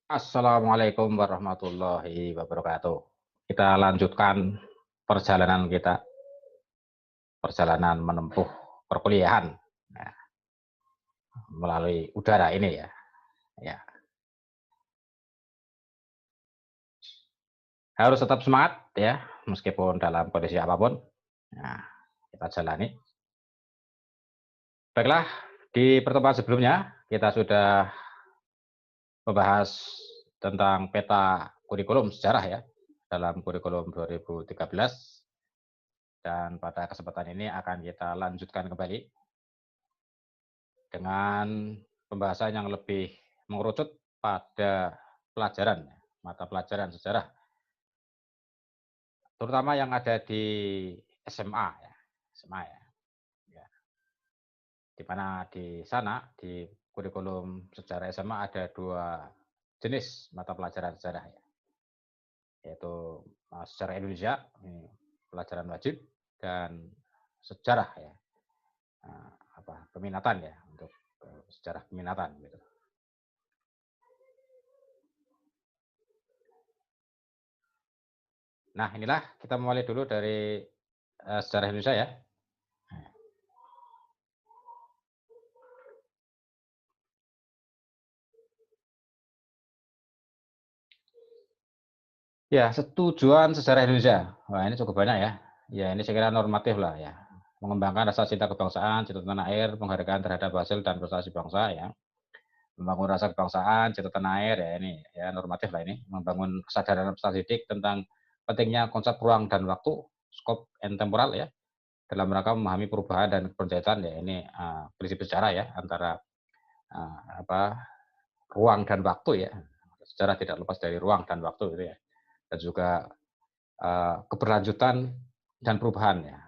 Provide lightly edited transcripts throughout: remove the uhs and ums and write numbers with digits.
Assalamualaikum warahmatullahi wabarakatuh. Kita lanjutkan perjalanan kita, perjalanan menempuh perkuliahan nah, melalui udara ini ya. Ya, harus tetap semangat ya, meskipun dalam kondisi apapun. Nah, kita jalani. Baiklah, di pertemuan sebelumnya kita sudah membahas tentang peta kurikulum sejarah ya dalam kurikulum 2013 dan pada kesempatan ini akan kita lanjutkan kembali dengan pembahasan yang lebih mengerucut pada pelajaran, mata pelajaran sejarah, terutama yang ada di SMA ya, SMA ya. Ya. Di mana di sana di kurikulum sejarah SMA ada dua jenis mata pelajaran sejarah ya, yaitu sejarah Indonesia, ini pelajaran wajib, dan sejarah ya, peminatan ya untuk sejarah peminatan gitu. Nah, inilah kita mulai dulu dari sejarah Indonesia ya. Ya, setujuan sejarah Indonesia. Wah, ini cukup banyak ya. Ya, ini saya kira normatif lah ya. Mengembangkan rasa cinta kebangsaan, cinta tanah air, penghargaan terhadap hasil dan prestasi bangsa ya. Membangun rasa kebangsaan, cinta tanah air ya, ini ya normatif lah ini. Membangun kesadaran strategik tentang pentingnya konsep ruang dan waktu, scope and temporal ya, dalam rangka memahami perubahan dan keberlanjutan ya. Ini prinsip sejarah ya antara ruang dan waktu ya. Sejarah tidak lepas dari ruang dan waktu gitu ya. Dan juga keberlanjutan dan perubahan ya,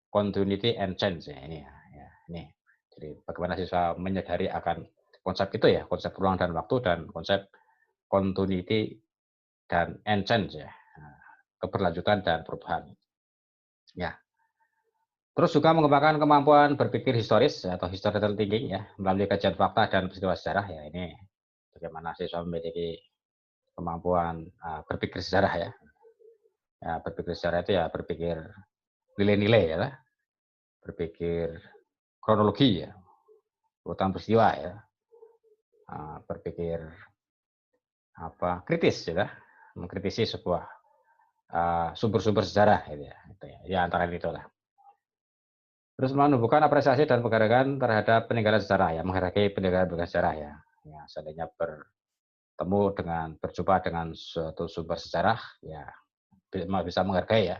continuity and change ya ini ya, ini. Jadi bagaimana siswa menyadari akan konsep itu ya, konsep ruang dan waktu dan konsep continuity dan and change ya, keberlanjutan dan perubahan. Ya. Terus juga mengembangkan kemampuan berpikir historis atau historical thinking ya, melalui kajian fakta dan peristiwa sejarah ya. Ini bagaimana siswa memiliki kemampuan berpikir sejarah ya. Ya, berpikir sejarah itu ya berpikir nilai-nilai ya, berpikir kronologi ya, urutan peristiwa ya, berpikir kritis ya, mengkritisi sebuah sumber-sumber sejarah gitu ya, itu ya, ya antara itu lah. Terus menumbuhkan apresiasi dan penghargaan terhadap peninggalan sejarah ya, menghargai peninggalan sejarah ya, ya seandainya bertemu dengan berjumpa dengan suatu sumber sejarah ya bisa menghargai ya,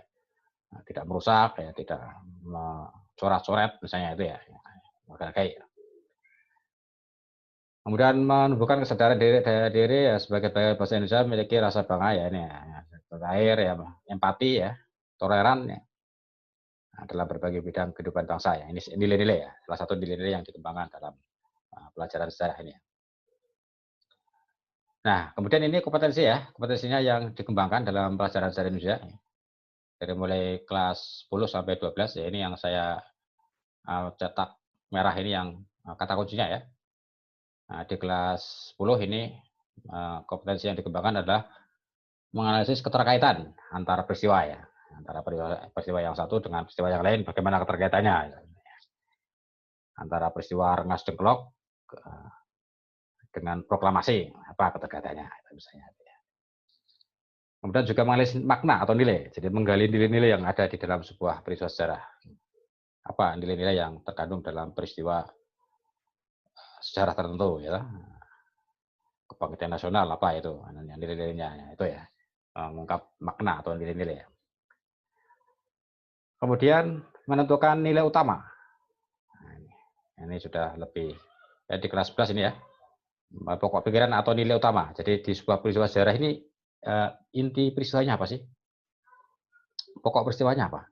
tidak merusak ya, tidak coret-coret misalnya itu ya, menghargai. Kemudian menumbuhkan kesadaran diri ya sebagai bahasa Indonesia memiliki rasa bangga ya ini ya, air ya, empati ya, toleran ya, dalam berbagai bidang kehidupan bangsa ya. Ini nilai-nilai ya, salah satu nilai-nilai yang dikembangkan dalam pelajaran sejarah ini. Nah, kemudian ini kompetensi ya, kompetensinya yang dikembangkan dalam pelajaran sejarah Indonesia dari mulai kelas 10 sampai 12 ya, ini yang saya cetak merah ini yang kata kuncinya ya. Nah, di kelas 10 ini kompetensi yang dikembangkan adalah menganalisis keterkaitan antara peristiwa ya, antara peristiwa yang satu dengan peristiwa yang lain, bagaimana keterkaitannya antara peristiwa Rengas Dengklok dengan proklamasi, apa keterkaitannya misalnya. Kemudian juga menganalisis makna atau nilai, jadi menggali nilai-nilai yang ada di dalam sebuah peristiwa sejarah. Apa nilai-nilai yang terkandung dalam peristiwa sejarah tertentu ya. Kebangkitan nasional apa itu nilai-nilainya itu ya, mengungkap makna atau nilai-nilai. Kemudian menentukan nilai utama. Nah, ini sudah lebih ya, di kelas 11 ini ya, pokok pikiran atau nilai utama. Jadi di sebuah peristiwa sejarah ini inti peristiwanya apa sih? Pokok peristiwanya apa?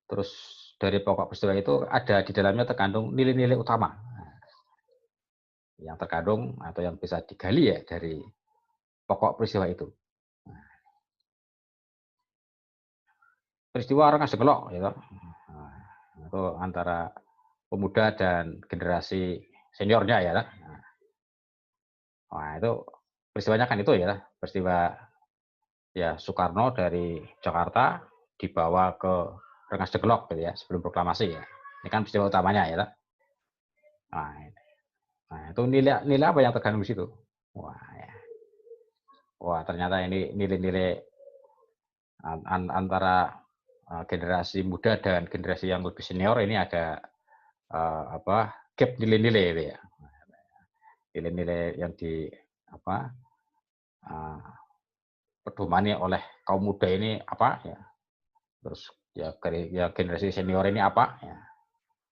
Terus dari pokok peristiwa itu ada di dalamnya terkandung nilai-nilai utama yang terkandung atau yang bisa digali ya dari pokok peristiwa itu. Peristiwa Rengas Dengklok gitu. Nah, itu antara pemuda dan generasi seniornya ya. Nah, itu peristiwanya kan itu ya, peristiwa ya Soekarno dari Jakarta dibawa ke Rengas Dengklok gitu ya, sebelum proklamasi ya. Ini kan peristiwa utamanya ya. Nah, itu nilai apa yang terkandung di situ? Wah, ya. Wah, ternyata ini nilai-nilai antara generasi muda dan generasi yang lebih senior ini ada gap nilai-nilai itu ya. Nilai-nilai yang di apa pedomani oleh kaum muda ini apa ya. Terus ya generasi senior ini apa ya.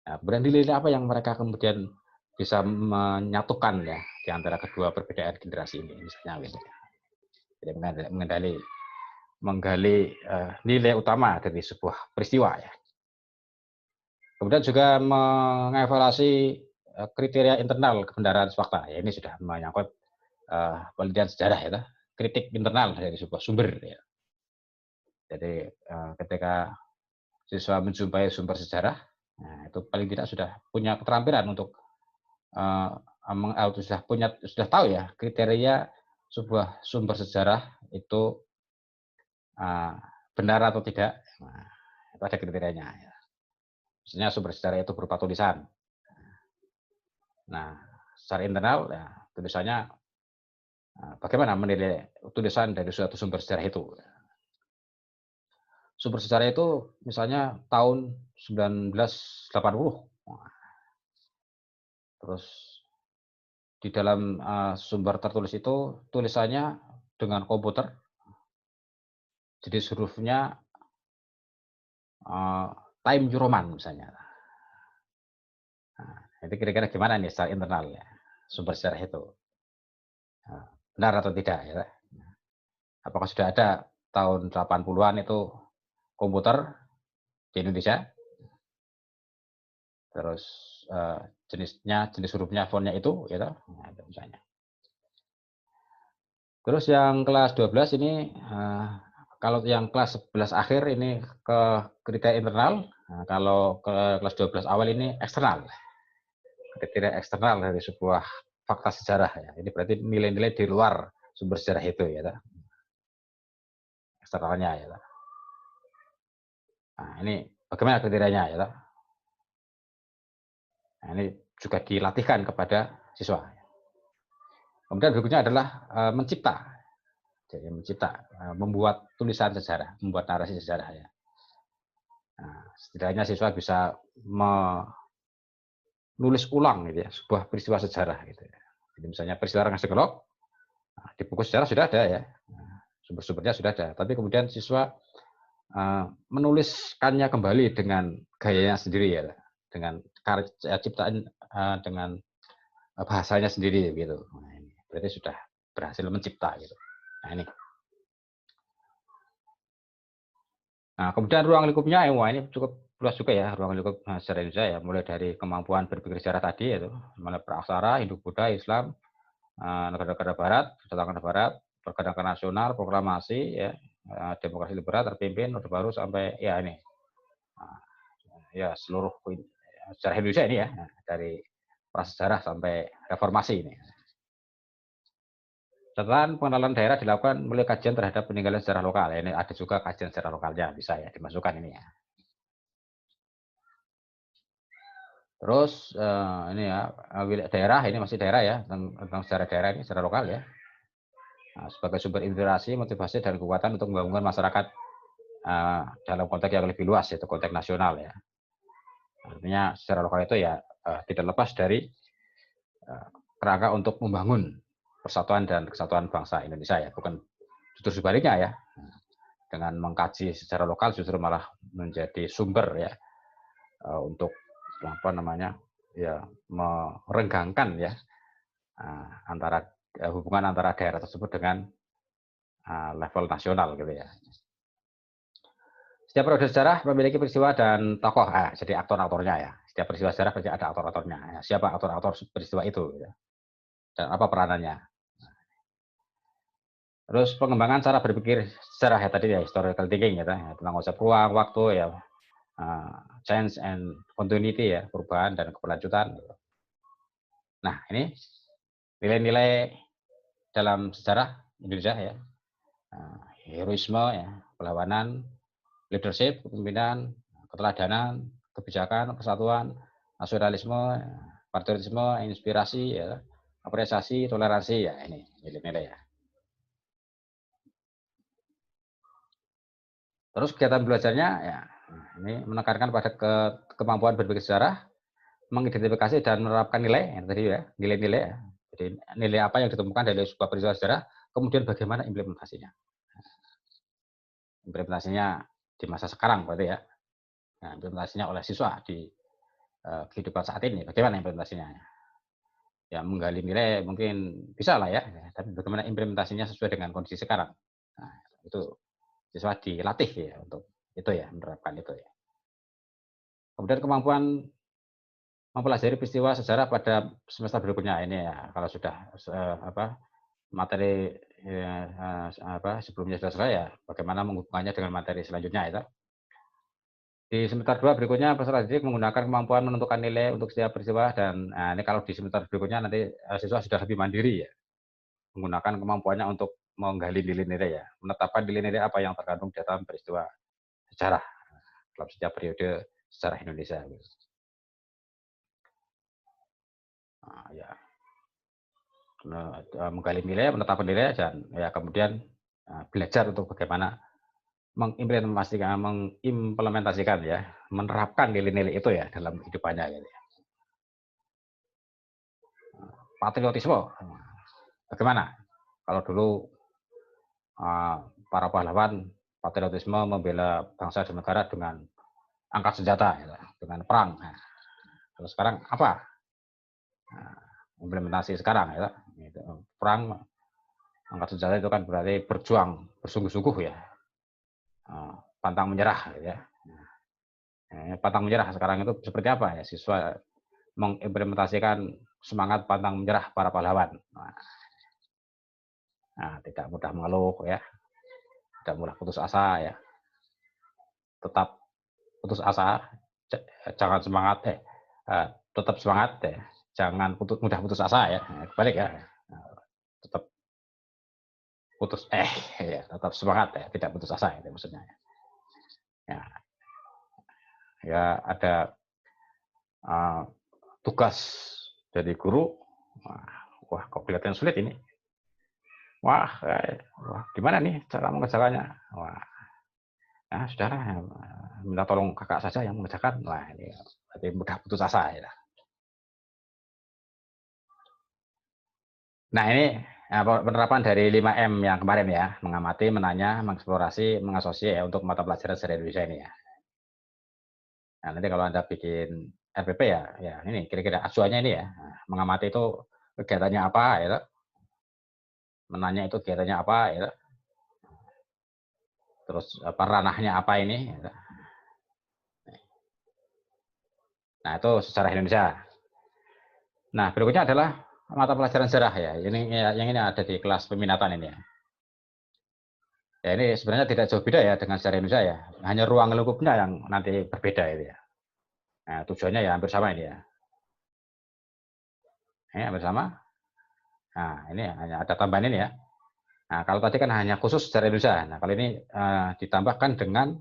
Nah, kemudian nilai-nilai apa yang mereka kemudian bisa menyatukan ya di antara kedua perbedaan generasi ini misalnya gitu. Jadi menggali nilai utama dari sebuah peristiwa ya. Kemudian juga mengevaluasi kriteria internal kebenaran fakta. Ya, ini sudah menyangkut penelitian sejarah ya, kritik internal dari sebuah sumber. Ya. Jadi ketika siswa menjumpai sumber sejarah, nah, itu paling tidak sudah punya keterampilan untuk sudah tahu ya kriteria sebuah sumber sejarah itu benar atau tidak. Nah, itu ada kriterianya. Ya. Misalnya sumber sejarah itu berupa tulisan. Nah, secara internal ya, tulisannya bagaimana menilai tulisan dari suatu sumber sejarah itu. Sumber sejarah itu misalnya tahun 1980. Terus di dalam sumber tertulis itu tulisannya dengan komputer, jadi hurufnya Time New Roman misalnya. Nah, itu kira-kira gimana nih secara internal ya sumber sejarah itu, benar atau tidak ya? Apakah sudah ada tahun 80-an itu komputer di Indonesia? Terus jenis hurufnya, fontnya itu, gitu. Nah, itu misalnya. Terus yang kelas 12 ini, kalau yang kelas 11 akhir ini ke kriteria internal, nah, kalau ke kelas 12 awal ini eksternal. Kriteria eksternal dari sebuah fakta sejarah. Ya. Ini berarti nilai-nilai di luar sumber sejarah itu. Ya, eksternalnya. Ya. Nah, ini bagaimana kriterianya? Ya. Nah, ini juga dilatihkan kepada siswa. Kemudian berikutnya adalah mencipta. Jadi membuat tulisan sejarah, membuat narasi sejarah ya. Nah, setidaknya siswa bisa menulis ulang gitu ya, sebuah peristiwa sejarah gitu ya. Jadi misalnya peristiwa Rengas Dengklok, di buku sejarah sudah ada ya, sumber-sumbernya sudah ada. Tapi kemudian siswa menuliskannya kembali dengan gayanya sendiri ya, dengan karya ciptaan, dengan bahasanya sendiri gitu. Nah, ini berarti sudah berhasil mencipta gitu. Nah ini. Nah, kemudian ruang lingkupnya, wah ini cukup luas juga ya ruang lingkup sejarah Indonesia ya, mulai dari kemampuan berpikir sejarah tadi yaitu mulai praksara, Hindu Buddha, Islam, negara-negara Barat, perdagangan Barat, pergerakan nasional, proklamasi ya, demokrasi liberal terpimpin Orde Baru sampai ya ini, ya seluruh sejarah Indonesia ini ya, dari prasejarah sampai reformasi ini. Catatan pengenalan daerah dilakukan melalui kajian terhadap peninggalan sejarah lokal. Ini ada juga kajian sejarah lokalnya bisa ya dimasukkan ini ya. Terus ini ya wilayah daerah ini masih daerah ya tentang sejarah daerah ini secara lokal ya. Nah, sebagai sumber inspirasi, motivasi dan kekuatan untuk membangun masyarakat dalam konteks yang lebih luas yaitu konteks nasional ya. Artinya secara lokal itu ya tidak lepas dari kerangka untuk membangun persatuan dan kesatuan bangsa Indonesia ya, bukan justru sebaliknya ya. Dengan mengkaji secara lokal justru malah menjadi sumber ya untuk apa namanya ya merenggangkan ya antara hubungan antara daerah tersebut dengan level nasional gitu ya. Setiap periode sejarah memiliki peristiwa dan tokoh, jadi aktor-aktornya ya. Setiap peristiwa sejarah berarti ada aktor-aktornya. Ya. Siapa aktor-aktor peristiwa itu? Ya. Dan apa peranannya? Terus pengembangan cara berpikir sejarah ya tadi ya historical thinking ya, tentang konsep ruang, waktu ya, change and continuity ya, perubahan dan keberlanjutan. Nah ini nilai-nilai dalam sejarah Indonesia ya. Heroisme ya, perlawanan, leadership, kepemimpinan, keteladanan, kebijakan, persatuan, nasionalisme, patriotisme, inspirasi ya, apresiasi, toleransi ya, ini nilai-nilai ya. Terus kegiatan belajarnya ya ini menekankan pada kemampuan berpikir sejarah, mengidentifikasi dan menerapkan nilai yang tadi ya, nilai-nilai ya. Jadi nilai apa yang ditemukan dari sebuah peristiwa sejarah, kemudian bagaimana implementasinya. Implementasinya di masa sekarang berarti ya. Nah, implementasinya oleh siswa di kehidupan saat ini, bagaimana implementasinya? Ya menggali nilai mungkin bisa lah ya, tapi bagaimana implementasinya sesuai dengan kondisi sekarang. Nah, itu siswa dilatih ya untuk itu ya, menerapkan itu ya. Kemudian kemampuan mempelajari peristiwa sejarah pada semester berikutnya ini ya, kalau sudah materi sebelumnya sudah selesai ya, bagaimana menghubungkannya dengan materi selanjutnya itu. Di semester 2 berikutnya peserta didik menggunakan kemampuan menentukan nilai untuk setiap peristiwa dan ini kalau di semester berikutnya nanti siswa sudah lebih mandiri ya, menggunakan kemampuannya untuk menggali nilai-nilai ya, menetapkan nilai-nilai apa yang terkandung dalam peristiwa sejarah dalam setiap periode sejarah Indonesia. Nah, ya, menggali nilai, menetapkan nilai dan ya kemudian belajar untuk bagaimana mengimplementasikan ya, menerapkan nilai-nilai itu ya dalam kehidupannya gitu ya. Patriotisme, bagaimana? Kalau dulu para pahlawan patriotisme membela bangsa dan negara dengan angkat senjata, gitu, dengan perang. Nah, kalau sekarang apa? Nah, implementasi sekarang ya, gitu. Perang angkat senjata itu kan berarti berjuang bersungguh-sungguh ya, pantang menyerah gitu ya. Pantang menyerah sekarang itu seperti apa ya? Siswa mengimplementasikan semangat pantang menyerah para pahlawan. Nah, tidak mudah mengeluh ya, tidak mudah putus asa ya, tetap putus asa, jangan semangat tetap semangat ya, jangan mudah putus asa ya, kebalik ya, tetap putus ya, tetap semangat ya, tidak putus asa itu maksudnya. Ya, ya ada tugas dari guru, wah kok kelihatan sulit ini. Wah, gimana nih cara mengerjakannya? Wah, nah sudahlah, minta tolong kakak saja yang mengerjakan. Wah, ini berarti mudah putus asa ya. Nah ini penerapan dari 5M yang kemarin ya, mengamati, menanya, mengeksplorasi, mengasosiasi ya untuk mata pelajaran sejarah Indonesia ini ya. Nah nanti kalau Anda bikin RPP ya ini kira-kira acuannya ini ya, mengamati itu kegiatannya apa ya, menanya itu kegiatannya apa ya, terus ranahnya apa ini. Ya. Nah itu sejarah Indonesia. Nah berikutnya adalah mata pelajaran sejarah ya, ini yang ini ada di kelas peminatan ini ya. Ya ini sebenarnya tidak jauh beda ya dengan sejarah Indonesia ya, hanya ruang lingkupnya yang nanti berbeda itu ya. Nah, tujuannya ya hampir sama ini ya. Ini hampir sama. Nah, ini hanya ada tambahan ini ya. Nah, kalau tadi kan hanya khusus sejarah Indonesia. Nah, kali ini ditambahkan dengan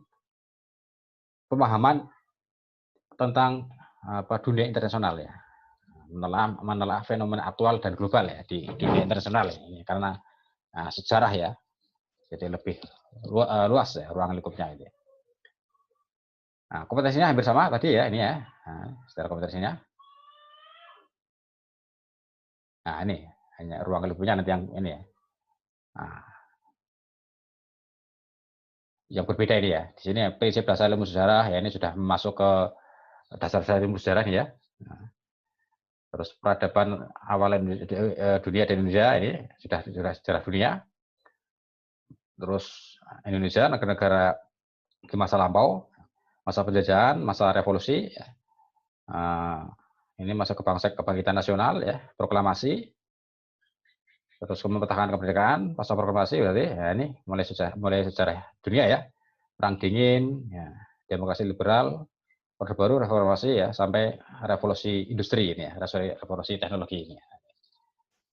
pemahaman tentang dunia internasional ya. Menelaah fenomena aktual dan global ya di dunia internasional ya. Ini karena sejarah ya. Jadi lebih luas ya ruang lingkupnya itu. Nah, kompetensinya hampir sama tadi ya ini ya. Nah, secara kompetensinya. Nah, ini hanya ruang lingkupnya nanti yang ini ya. Nah, yang berbeda ini ya. Di sini prinsip dasar ilmu sejarah ya ini sudah masuk ke dasar-dasar ilmu sejarah ini ya. Nah, terus peradaban awal dunia dan Indonesia ini sudah sejarah dunia. Terus Indonesia negara-negara di masa lampau, masa penjajahan, masa revolusi. Ini masa kebangkitan nasional ya, proklamasi. Terus mempertahankan kemerdekaan, pasca proklamasi berarti ya ini mulai sejarah dunia ya. Perang dingin, ya, demokrasi liberal, Orde Baru, reformasi ya, sampai revolusi industri ini ya, revolusi teknologi ini.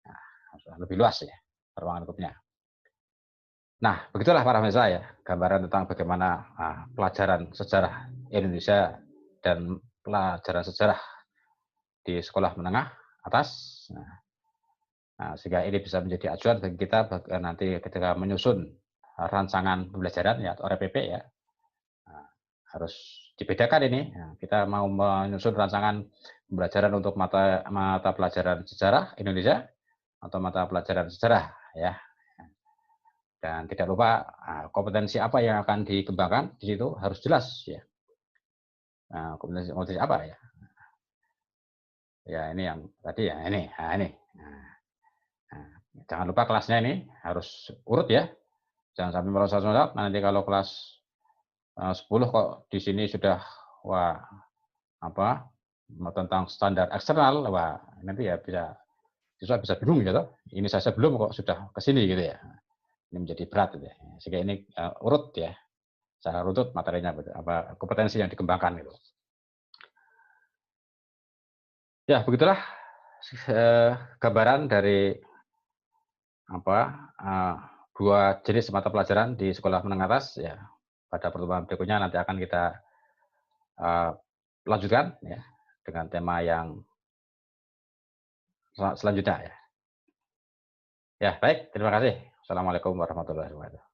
Nah, lebih luas ya. ruangan lingkupnya. Nah, begitulah para pemirsa ya, gambaran tentang bagaimana pelajaran sejarah Indonesia dan pelajaran sejarah di sekolah menengah atas. Sehingga ini bisa menjadi acuan bagi kita nanti ketika menyusun rancangan pembelajaran ya atau RPP ya. Harus dibedakan ini. Kita mau menyusun rancangan pembelajaran untuk mata pelajaran sejarah Indonesia atau mata pelajaran sejarah ya. Dan tidak lupa kompetensi apa yang akan dikembangkan di situ harus jelas ya. Kompetensi apa ya? Ya ini yang tadi ya ini. Jangan lupa kelasnya ini harus urut ya. Jangan sampai melosot-melosot. Nanti kalau kelas 10 kok di sini sudah tentang standar eksternal, nanti ya siswa bisa bingung gitu. Ini saja belum kok sudah ke sini gitu ya. Ini menjadi berat gitu ya. Sehingga ini urut ya, secara urut materinya kompetensi yang dikembangkan gitu. Ya begitulah gambaran dari dua jenis mata pelajaran di sekolah menengah atas ya. Pada pertemuan berikutnya nanti akan kita lanjutkan ya dengan tema yang selanjutnya ya. Ya baik, terima kasih. Assalamualaikum warahmatullahi wabarakatuh.